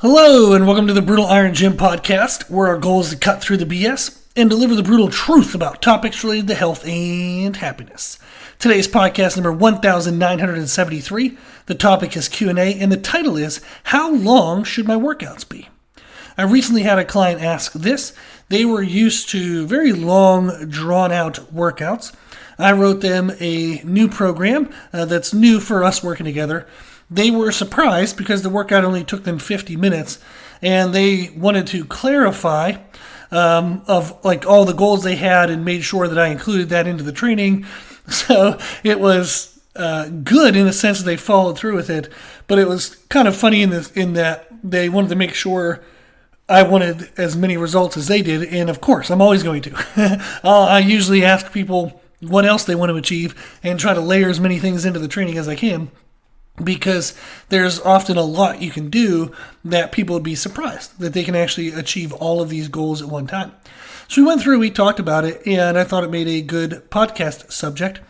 Hello, and welcome to the Brutal Iron Gym podcast, where our goal is to cut through the BS and deliver the brutal truth about topics related to health and happiness. Today's podcast number 1973. The topic is Q&A, and the title is, How Long Should My Workouts Be? I recently had a client ask this. They were used to very long, drawn-out workouts. I wrote them a new program that's new for us working together. They were surprised because the workout only took them 50 minutes, and they wanted to clarify of like all the goals they had and made sure that I included that into the training. So it was good in the sense that they followed through with it, but it was kind of funny in that they wanted to make sure I wanted as many results as they did, and of course, I'm always going to. I usually ask people what else they want to achieve and try to layer as many things into the training as I can, because there's often a lot you can do that people would be surprised that they can actually achieve all of these goals at one time. So we talked about it, and I thought it made a good podcast subject.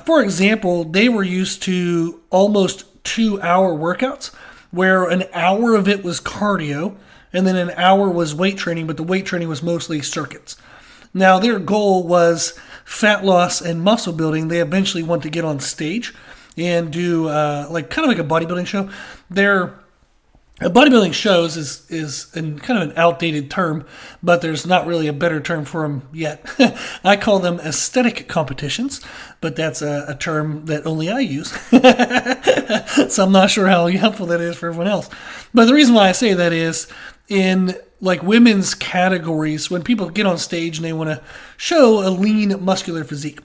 For example, they were used to almost 2-hour workouts, where an hour of it was cardio, and then an hour was weight training, but the weight training was mostly circuits. Now, their goal was fat loss and muscle building. They eventually want to get on stage and do kind of like a bodybuilding show. Bodybuilding shows is kind of an outdated term, but there's not really a better term for them yet. I call them aesthetic competitions, but that's a term that only I use. So I'm not sure how helpful that is for everyone else. But the reason why I say that is in like women's categories, when people get on stage and they want to show a lean, muscular physique,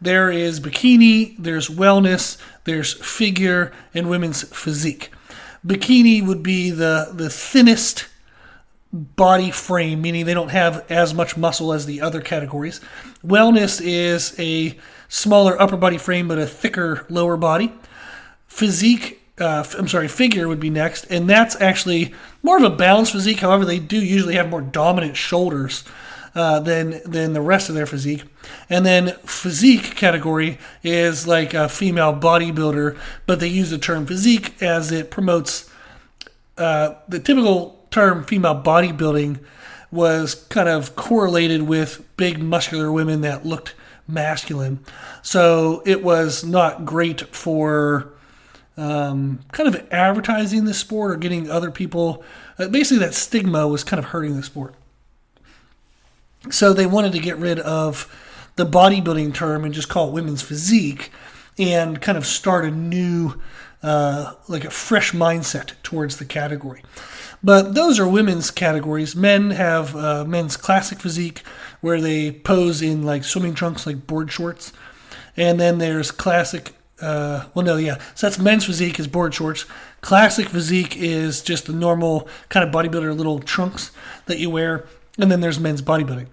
there is bikini, there's wellness, there's figure, and women's physique. Bikini would be the thinnest body frame, meaning they don't have as much muscle as the other categories. Wellness is a smaller upper body frame, but a thicker lower body. Figure would be next, and that's actually more of a balanced physique. However, they do usually have more dominant shoulders than the rest of their physique. And then physique category is like a female bodybuilder, but they use the term physique as it promotes the typical term female bodybuilding was kind of correlated with big muscular women that looked masculine. So it was not great for kind of advertising the sport or getting other people. Basically, that stigma was kind of hurting the sport. So they wanted to get rid of the bodybuilding term and just call it women's physique and kind of start a new, like a fresh mindset towards the category. But those are women's categories. Men have men's classic physique, where they pose in like swimming trunks, like board shorts. And then there's classic, so that's men's physique is board shorts. Classic physique is just the normal kind of bodybuilder little trunks that you wear. And then there's men's bodybuilding.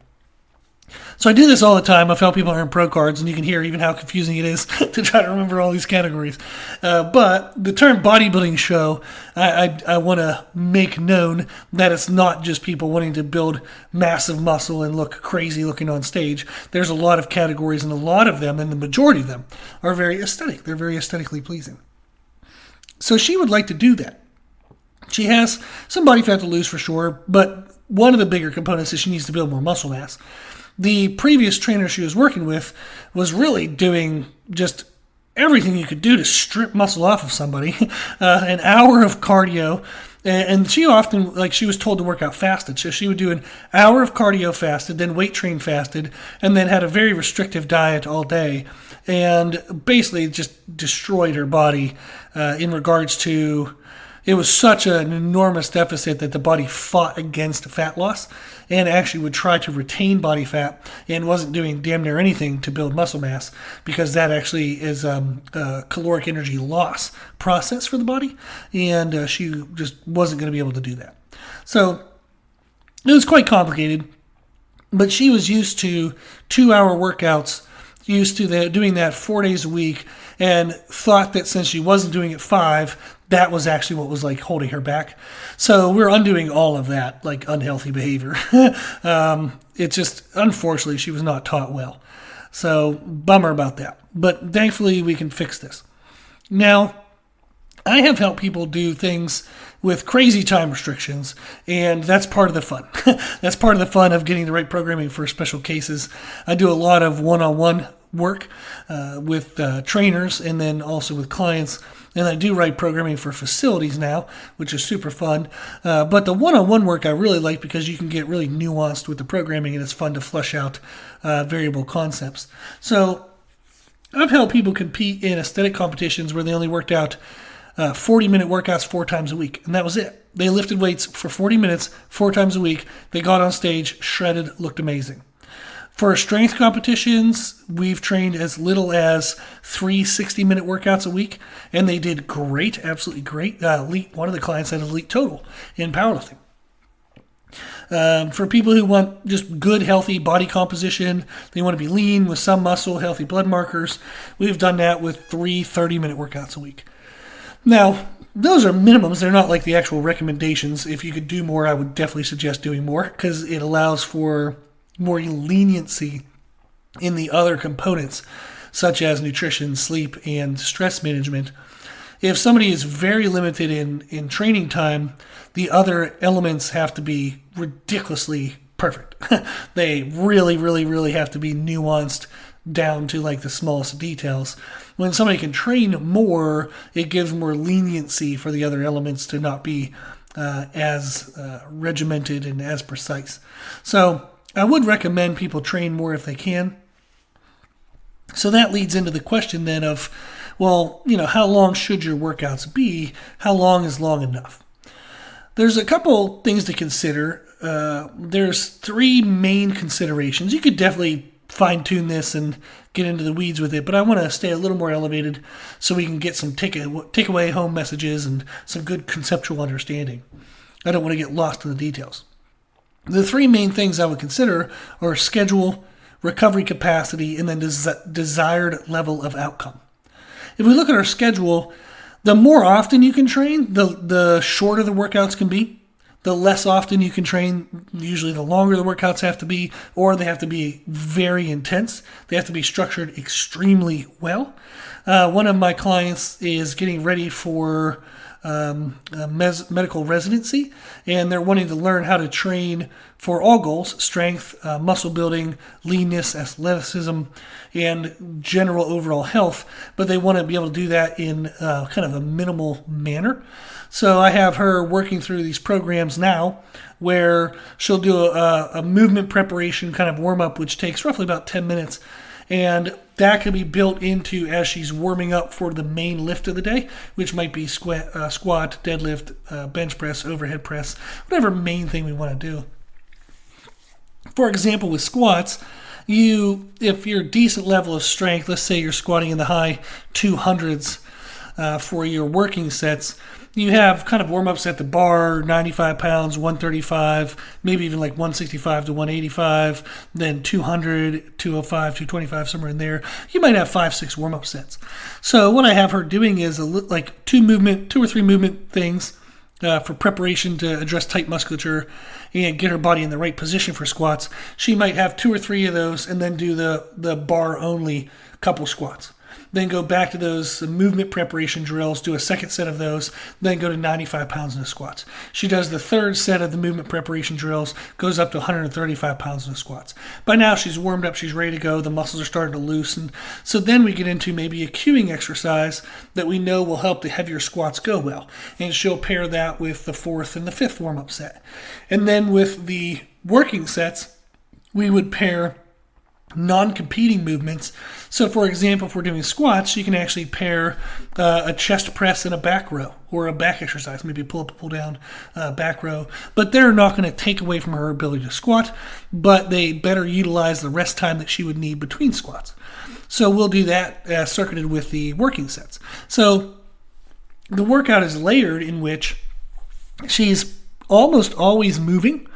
So I do this all the time. I've helped people earn pro cards, and you can hear even how confusing it is to try to remember all these categories. But the term bodybuilding show, I want to make known that it's not just people wanting to build massive muscle and look crazy looking on stage. There's a lot of categories, and a lot of them, and the majority of them, are very aesthetic. They're very aesthetically pleasing. So she would like to do that. She has some body fat to lose for sure, but one of the bigger components is she needs to build more muscle mass. The previous trainer she was working with was really doing just everything you could do to strip muscle off of somebody. An hour of cardio, and she often, she was told to work out fasted. So she would do an hour of cardio fasted, then weight train fasted, and then had a very restrictive diet all day, and basically just destroyed her body in regards to... It was such an enormous deficit that the body fought against fat loss and actually would try to retain body fat and wasn't doing damn near anything to build muscle mass, because that actually is a caloric energy loss process for the body, and she just wasn't going to be able to do that. So it was quite complicated, but she was used to 2-hour workouts, used to doing that 4 days a week, and thought that since she wasn't doing it 5, that was actually what was like holding her back. So we're undoing all of that, like unhealthy behavior. It's just, unfortunately, she was not taught well. So bummer about that. But thankfully we can fix this. Now, I have helped people do things with crazy time restrictions, and that's part of the fun. That's part of the fun of getting the right programming for special cases. I do a lot of one-on-one work with trainers and then also with clients, and I do write programming for facilities now, which is super fun. But the one-on-one work I really like because you can get really nuanced with the programming, and it's fun to flesh out variable concepts. So I've helped people compete in aesthetic competitions where they only worked out 40-minute workouts 4 times a week, and that was it. They lifted weights for 40 minutes 4 times a week. They got on stage, shredded, looked amazing. For strength competitions, we've trained as little as 3 60-minute workouts a week, and they did great, absolutely great. One of the clients had an elite total in powerlifting. For people who want just good, healthy body composition, they want to be lean with some muscle, healthy blood markers, we've done that with 3 30-minute workouts a week. Now, those are minimums. They're not like the actual recommendations. If you could do more, I would definitely suggest doing more because it allows for more leniency in the other components, such as nutrition, sleep, and stress management. If somebody is very limited in training time, the other elements have to be ridiculously perfect. They really, really, really have to be nuanced down to like the smallest details. When somebody can train more, it gives more leniency for the other elements to not be as regimented and as precise. So I would recommend people train more if they can. So that leads into the question then of, well, how long should your workouts be? How long is long enough? There's a couple things to consider. There's 3 main considerations. You could definitely fine-tune this and get into the weeds with it, but I want to stay a little more elevated so we can get some takeaway home messages and some good conceptual understanding. I don't want to get lost in the details. The 3 main things I would consider are schedule, recovery capacity, and then desired level of outcome. If we look at our schedule, the more often you can train, the shorter the workouts can be. The less often you can train, usually the longer the workouts have to be, or they have to be very intense. They have to be structured extremely well. One of my clients is getting ready for medical residency, and they're wanting to learn how to train for all goals: strength, muscle building, leanness, athleticism, and general overall health. But they want to be able to do that in kind of a minimal manner. So I have her working through these programs now where she'll do a movement preparation kind of warm-up, which takes roughly about 10 minutes. And that can be built into as she's warming up for the main lift of the day, which might be squat, deadlift, bench press, overhead press, whatever main thing we want to do. For example, with squats, if you're a decent level of strength, let's say you're squatting in the high 200s for your working sets, you have kind of warm-ups at the bar, 95 pounds, 135, maybe even like 165 to 185, then 200, 205, 225, somewhere in there. You might have 5-6 warm-up sets. So what I have her doing is like 2 or 3 movement things for preparation to address tight musculature and get her body in the right position for squats. She might have 2 or 3 of those and then do the bar-only couple squats. Then go back to those movement preparation drills, do a second set of those, then go to 95 pounds in the squats. She does the third set of the movement preparation drills, goes up to 135 pounds in the squats. By now she's warmed up, she's ready to go, the muscles are starting to loosen. So then we get into maybe a cueing exercise that we know will help the heavier squats go well. And she'll pair that with the 4th and the 5th warm-up set. And then with the working sets, we would pair non-competing movements. So for example, if we're doing squats, you can actually pair a chest press and a back row, or a back exercise, maybe pull up, pull down, back row. But they're not going to take away from her ability to squat, but they better utilize the rest time that she would need between squats. So we'll do that circuited with the working sets. So the workout is layered in which she's almost always moving,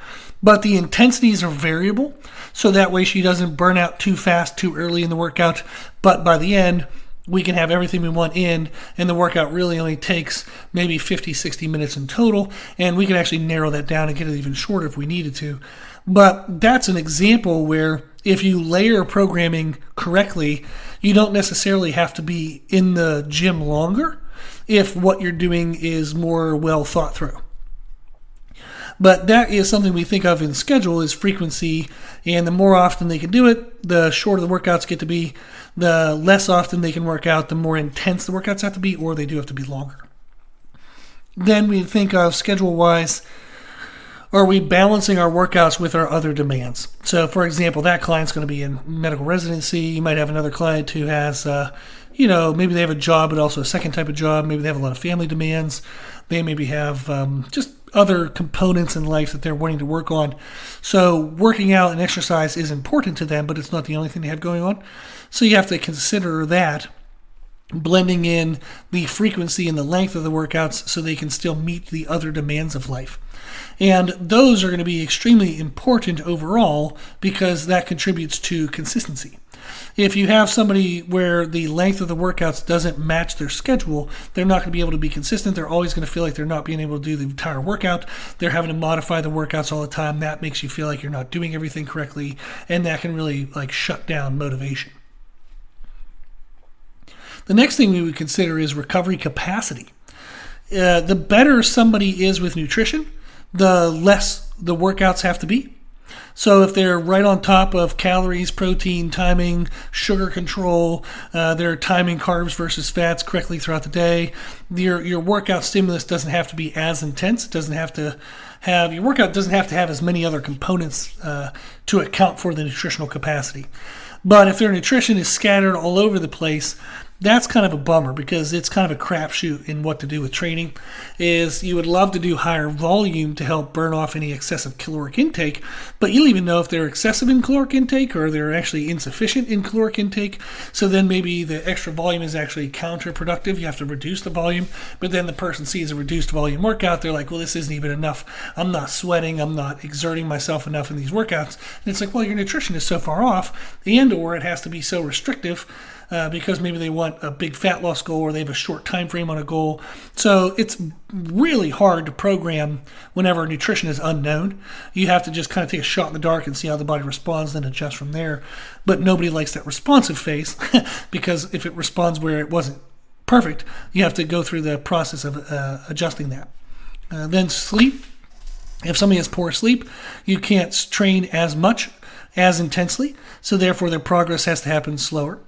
but the intensities are variable. So that way she doesn't burn out too fast, too early in the workout. But by the end, we can have everything we want in, and the workout really only takes maybe 50, 60 minutes in total. And we can actually narrow that down and get it even shorter if we needed to. But that's an example where if you layer programming correctly, you don't necessarily have to be in the gym longer. if what you're doing is more well thought through. But that is something we think of in schedule is frequency, and the more often they can do it, the shorter the workouts get to be. The less often they can work out, the more intense the workouts have to be, or they do have to be longer. Then we think of schedule-wise, are we balancing our workouts with our other demands? So, for example, that client's going to be in medical residency. You might have another client who has, maybe they have a job, but also a second type of job. Maybe they have a lot of family demands. They maybe have just other components in life that they're wanting to work on. So working out and exercise is important to them, but it's not the only thing they have going on. So you have to consider that, blending in the frequency and the length of the workouts so they can still meet the other demands of life. And those are going to be extremely important overall because that contributes to consistency. If you have somebody where the length of the workouts doesn't match their schedule, they're not going to be able to be consistent. They're always going to feel like they're not being able to do the entire workout. They're having to modify the workouts all the time. That makes you feel like you're not doing everything correctly, and that can really shut down motivation. The next thing we would consider is recovery capacity. The better somebody is with nutrition, the less the workouts have to be. So if they're right on top of calories, protein, timing, sugar control, they're timing carbs versus fats correctly throughout the day, your workout stimulus doesn't have to be as intense. Your workout doesn't have to have as many other components to account for the nutritional capacity. But if their nutrition is scattered all over the place, that's kind of a bummer because it's kind of a crapshoot in what to do with training. Is you would love to do higher volume to help burn off any excessive caloric intake, but you'll even know if they're excessive in caloric intake or they're actually insufficient in caloric intake. So then maybe the extra volume is actually counterproductive. You have to reduce the volume, but then the person sees a reduced volume workout. They're like, well, this isn't even enough. I'm not sweating. I'm not exerting myself enough in these workouts. And it's like, well, your nutrition is so far off, and or it has to be so restrictive because maybe they want a big fat loss goal or they have a short time frame on a goal. So it's really hard to program whenever nutrition is unknown. You have to just kind of take a shot in the dark and see how the body responds, then adjust from there. But nobody likes that responsive phase because if it responds where it wasn't perfect, you have to go through the process of adjusting that. Then sleep. If somebody has poor sleep, you can't train as much, as intensely, so therefore their progress has to happen slower.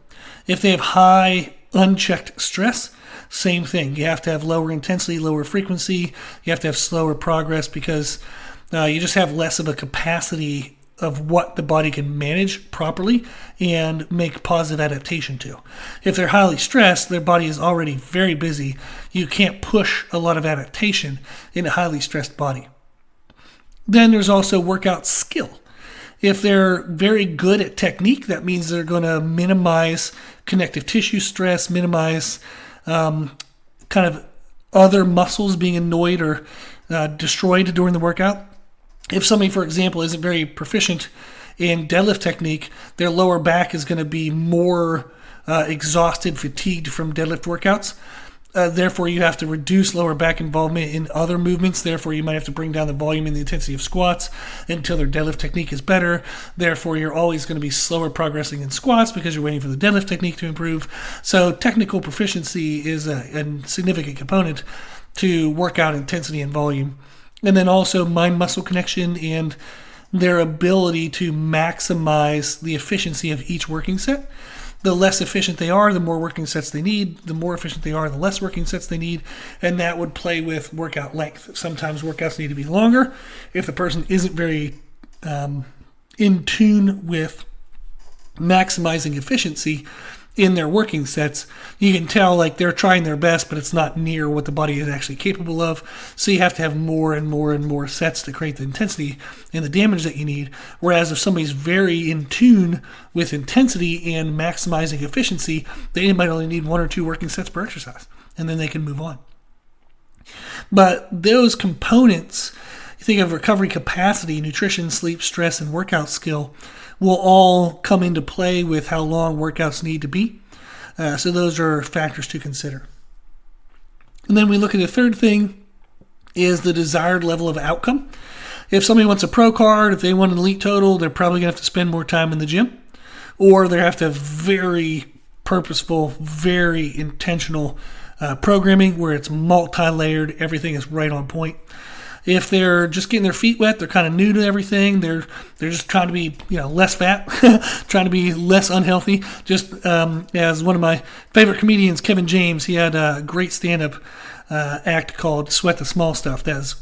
If they have high unchecked stress, same thing. You have to have lower intensity, lower frequency. You have to have slower progress because you just have less of a capacity of what the body can manage properly and make positive adaptation to. If they're highly stressed, their body is already very busy. You can't push a lot of adaptation in a highly stressed body. Then there's also workout skill. If they're very good at technique, that means they're going to minimize connective tissue stress, minimize kind of other muscles being annoyed or destroyed during the workout. If somebody, for example, isn't very proficient in deadlift technique, their lower back is going to be more exhausted, fatigued from deadlift workouts. Therefore, you have to reduce lower back involvement in other movements. Therefore, you might have to bring down the volume and the intensity of squats until their deadlift technique is better. Therefore, you're always going to be slower progressing in squats because you're waiting for the deadlift technique to improve. So technical proficiency is a significant component to workout intensity and volume. And then also mind-muscle connection and their ability to maximize the efficiency of each working set. The less efficient they are, the more working sets they need. The more efficient they are, the less working sets they need. And that would play with workout length. Sometimes workouts need to be longer. If the person isn't very in tune with maximizing efficiency in their working sets, you can tell like they're trying their best, but it's not near what the body is actually capable of. So you have to have more and more and more sets to create the intensity and the damage that you need. Whereas if somebody's very in tune with intensity and maximizing efficiency, they might only need 1 or 2 working sets per exercise, and then they can move on. But those components, you think of recovery capacity, nutrition, sleep, stress, and workout skill, will all come into play with how long workouts need to be. So those are factors to consider. And then we look at the third thing is the desired level of outcome. If somebody wants a pro card, if they want an elite total, they're probably going to have to spend more time in the gym, or they have to have very purposeful, very intentional programming where it's multi-layered, everything is right on point. If they're just getting their feet wet, they're kind of new to everything. They're just trying to be less fat, trying to be less unhealthy. Just as one of my favorite comedians, Kevin James, he had a great stand-up act called "Sweat the Small Stuff." That's,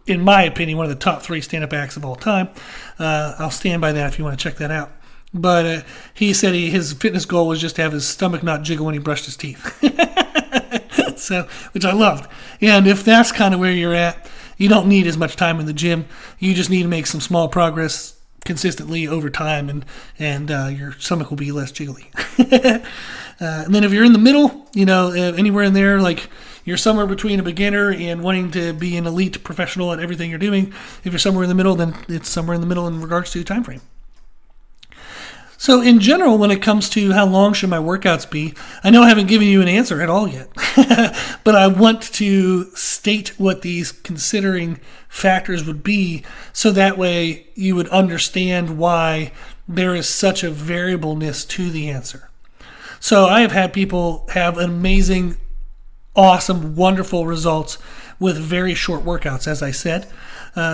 in my opinion, one of the top 3 stand-up acts of all time. I'll stand by that if you want to check that out. But he said his fitness goal was just to have his stomach not jiggle when he brushed his teeth. So, which I loved. And if that's kind of where you're at, you don't need as much time in the gym. You just need to make some small progress consistently over time, and your stomach will be less jiggly. And then if you're in the middle, anywhere in there, like you're somewhere between a beginner and wanting to be an elite professional at everything you're doing, if you're somewhere in the middle, then it's somewhere in the middle in regards to time frame. So in general, when it comes to how long should my workouts be, I know I haven't given you an answer at all yet, but I want to state what these considering factors would be so that way you would understand why there is such a variableness to the answer. So I have had people have amazing, awesome, wonderful results with very short workouts, as I said.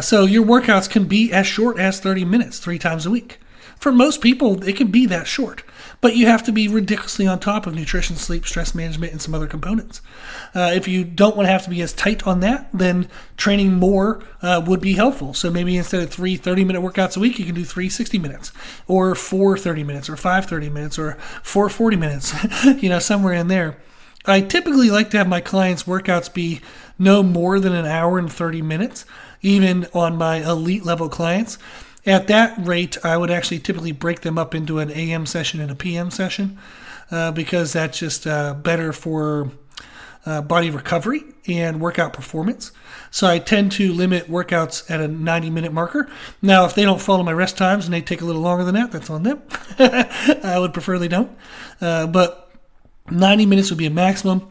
So your workouts can be as short as 30 minutes, 3 times a week. For most people, it can be that short, but you have to be ridiculously on top of nutrition, sleep, stress management, and some other components. If you don't want to have to be as tight on that, then training more would be helpful. So maybe instead of 3 30-minute workouts a week, you can do 3 60 minutes, or 4 30 minutes, or 5 30 minutes, or 4 40 minutes, somewhere in there. I typically like to have my clients' workouts be no more than an hour and 30 minutes, even on my elite level clients. At that rate, I would actually typically break them up into an AM session and a PM session because that's just better for body recovery and workout performance. So I tend to limit workouts at a 90-minute marker. Now, if they don't follow my rest times and they take a little longer than that, that's on them. I would prefer they don't. But 90 minutes would be a maximum.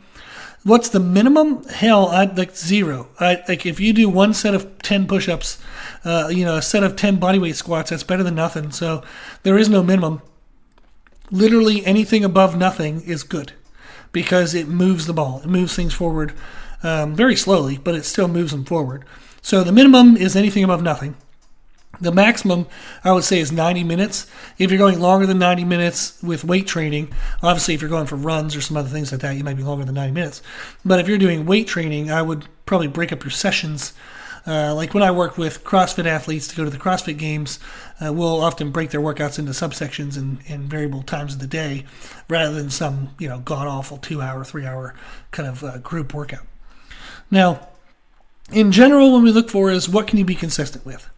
What's the minimum? Hell, I'd like 0. Like if you do one set of 10 push-ups, a set of 10 bodyweight squats, that's better than nothing. So there is no minimum. Literally anything above nothing is good because it moves the ball. It moves things forward very slowly, but it still moves them forward. So the minimum is anything above nothing. The maximum, I would say, is 90 minutes. If you're going longer than 90 minutes with weight training, obviously if you're going for runs or some other things like that, you might be longer than 90 minutes. But if you're doing weight training, I would probably break up your sessions. Like when I work with CrossFit athletes to go to the CrossFit Games, we'll often break their workouts into subsections and variable times of the day rather than some, god-awful 2-hour, 3-hour kind of group workout. Now, in general, what we look for is what can you be consistent with?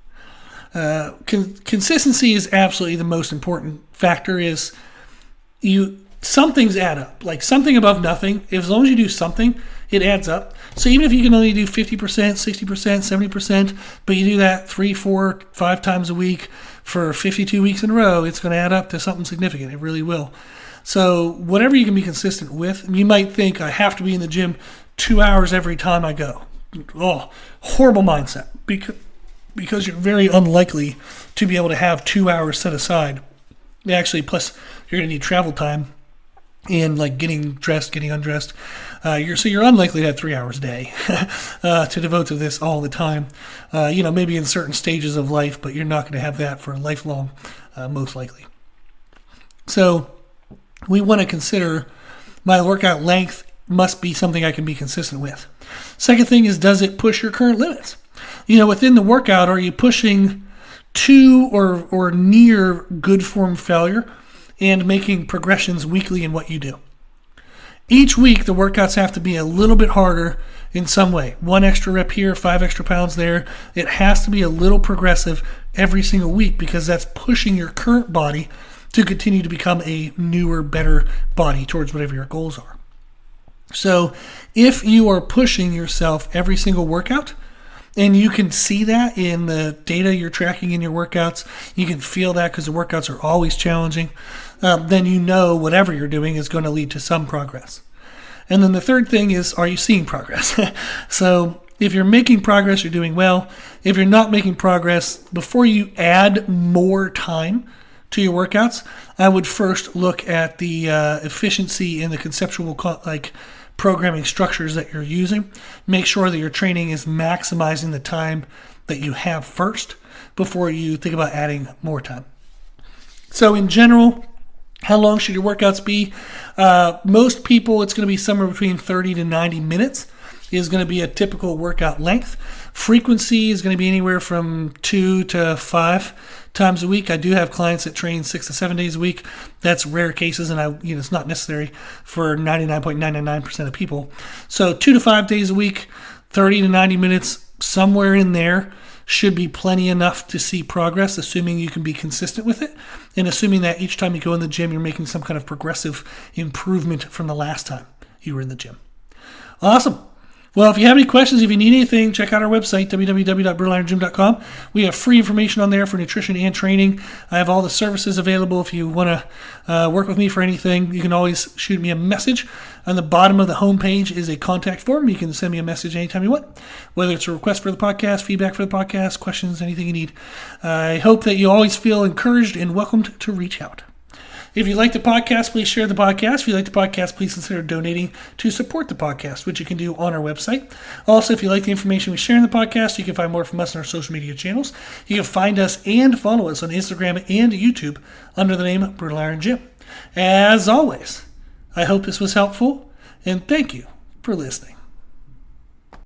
Consistency is absolutely the most important factor. Is some things add up, like something above nothing. As long as you do something, it adds up. So even if you can only do 50%, 60%, 70%, but you do that 3, 4, 5 times a week for 52 weeks in a row, it's going to add up to something significant. It really will. So whatever you can be consistent with, you might think I have to be in the gym 2 hours every time I go. Oh, horrible mindset. Because you're very unlikely to be able to have 2 hours set aside. Actually, plus you're going to need travel time and like getting dressed, getting undressed. So you're unlikely to have 3 hours a day to devote to this all the time. Maybe in certain stages of life, but you're not going to have that for lifelong, most likely. So we want to consider my workout length must be something I can be consistent with. Second thing is, does it push your current limits? Within the workout, are you pushing to or near good form failure and making progressions weekly in what you do? Each week, the workouts have to be a little bit harder in some way. 1 extra rep here, 5 extra pounds there. It has to be a little progressive every single week because that's pushing your current body to continue to become a newer, better body towards whatever your goals are. So if you are pushing yourself every single workout, and you can see that in the data you're tracking in your workouts, you can feel that because the workouts are always challenging, then whatever you're doing is going to lead to some progress. And then the third thing is, are you seeing progress? So if you're making progress, you're doing well. If you're not making progress, before you add more time to your workouts, I would first look at the efficiency and the conceptual programming structures that you're using. Make sure that your training is maximizing the time that you have first before you think about adding more time. So in general, how long should your workouts be? Most people, it's going to be somewhere between 30 to 90 minutes is going to be a typical workout length. Frequency is going to be anywhere from 2 to 5 times a week. I do have clients that train 6 to 7 days a week. That's rare cases, and it's not necessary for 99.999% of people. So 2 to 5 days a week, 30 to 90 minutes, somewhere in there should be plenty enough to see progress, assuming you can be consistent with it, and assuming that each time you go in the gym, you're making some kind of progressive improvement from the last time you were in the gym. Awesome. Well, if you have any questions, if you need anything, check out our website, www.brutalirongym.com. We have free information on there for nutrition and training. I have all the services available. If you want to work with me for anything, you can always shoot me a message. On the bottom of the homepage is a contact form. You can send me a message anytime you want, whether it's a request for the podcast, feedback for the podcast, questions, anything you need. I hope that you always feel encouraged and welcomed to reach out. If you like the podcast, please share the podcast. If you like the podcast, please consider donating to support the podcast, which you can do on our website. Also, if you like the information we share in the podcast, you can find more from us on our social media channels. You can find us and follow us on Instagram and YouTube under the name Brutal Iron Gym. As always, I hope this was helpful, and thank you for listening.